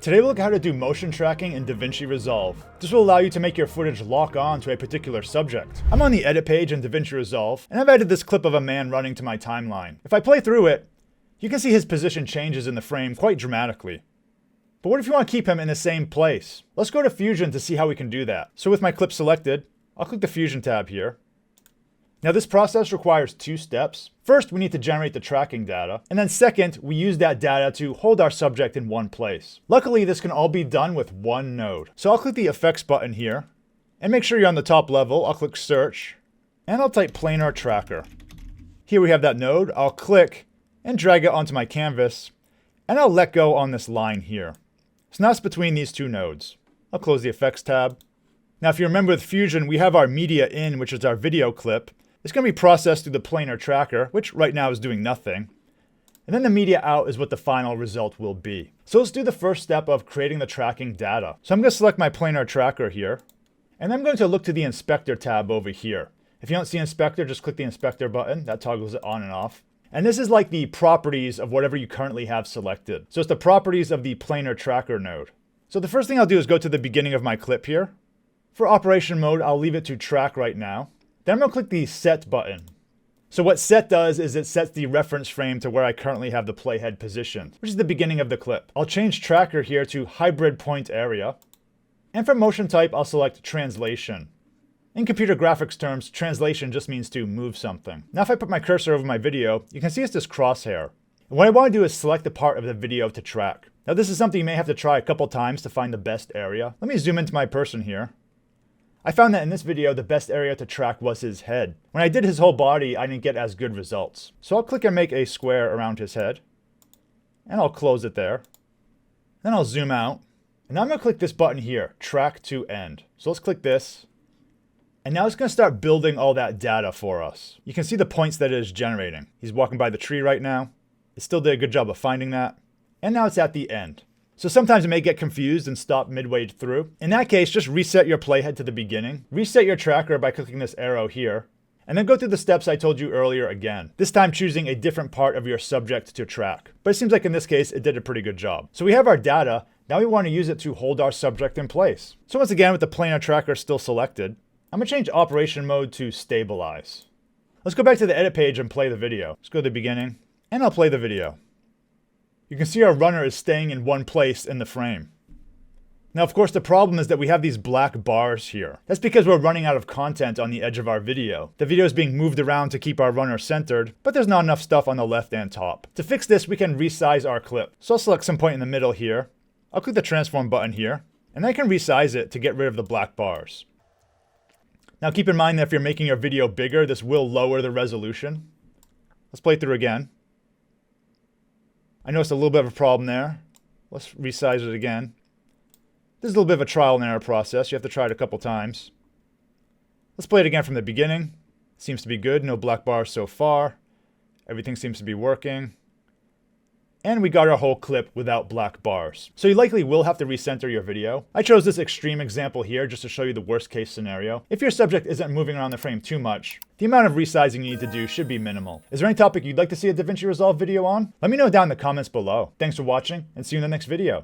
Today we'll look at how to do motion tracking in Davinci Resolve. This will allow you to make your footage lock on to a particular subject. I'm on the edit page in Davinci Resolve, and I've added this clip of a man running to my timeline. If I play through it, you can see his position changes in the frame quite dramatically. But what if you want to keep him in the same place? Let's go to Fusion to see how we can do that. So with my clip selected, I'll click the Fusion tab here. Now this process requires two steps. First, we need to generate the tracking data. And then second, we use that data to hold our subject in one place. Luckily, this can all be done with one node. So I'll click the Effects button here. And make sure you're on the top level. I'll click Search. And I'll type Planar Tracker. Here we have that node. I'll click and drag it onto my canvas. And I'll let go on this line here. So now it's between these two nodes. I'll close the Effects tab. Now if you remember with Fusion, we have our media in, which is our video clip. It's going to be processed through the planar tracker, which right now is doing nothing. And then the media out is what the final result will be. So let's do the first step of creating the tracking data. So I'm going to select my planar tracker here. And I'm going to look to the Inspector tab over here. If you don't see Inspector, just click the Inspector button. That toggles it on and off. And this is like the properties of whatever you currently have selected. So it's the properties of the planar tracker node. So the first thing I'll do is go to the beginning of my clip here. For operation mode, I'll leave it to track right now. Then I'm going to click the Set button. So what Set does is it sets the reference frame to where I currently have the playhead positioned, which is the beginning of the clip. I'll change Tracker here to Hybrid Point Area. And for motion type, I'll select Translation. In computer graphics terms, translation just means to move something. Now if I put my cursor over my video, you can see it's this crosshair. And what I want to do is select the part of the video to track. Now this is something you may have to try a couple times to find the best area. Let me zoom into my person here. I found that in this video, the best area to track was his head. When I did his whole body, I didn't get as good results. So I'll click and make a square around his head. And I'll close it there. Then I'll zoom out. And now I'm going to click this button here, Track to End. So let's click this. And now it's going to start building all that data for us. You can see the points that it is generating. He's walking by the tree right now. It still did a good job of finding that. And now it's at the end. So sometimes it may get confused and stop midway through. In that case, just reset your playhead to the beginning. Reset your tracker by clicking this arrow here. And then go through the steps I told you earlier again. This time choosing a different part of your subject to track. But it seems like in this case, it did a pretty good job. So we have our data. Now we want to use it to hold our subject in place. So once again, with the planar tracker still selected, I'm going to change operation mode to stabilize. Let's go back to the edit page and play the video. Let's go to the beginning and I'll play the video. You can see our runner is staying in one place in the frame. Now, of course, the problem is that we have these black bars here. That's because we're running out of content on the edge of our video. The video is being moved around to keep our runner centered, but there's not enough stuff on the left and top. To fix this, we can resize our clip. So I'll select some point in the middle here. I'll click the transform button here, and I can resize it to get rid of the black bars. Now, keep in mind that if you're making your video bigger, this will lower the resolution. Let's play through again. I noticed a little bit of a problem there. Let's resize it again. This is a little bit of a trial and error process. You have to try it a couple times. Let's play it again from the beginning. Seems to be good. No black bars so far. Everything seems to be working. And we got our whole clip without black bars. So you likely will have to recenter your video. I chose this extreme example here just to show you the worst case scenario. If your subject isn't moving around the frame too much, the amount of resizing you need to do should be minimal. Is there any topic you'd like to see a Davinci Resolve video on? Let me know down in the comments below. Thanks for watching and see you in the next video.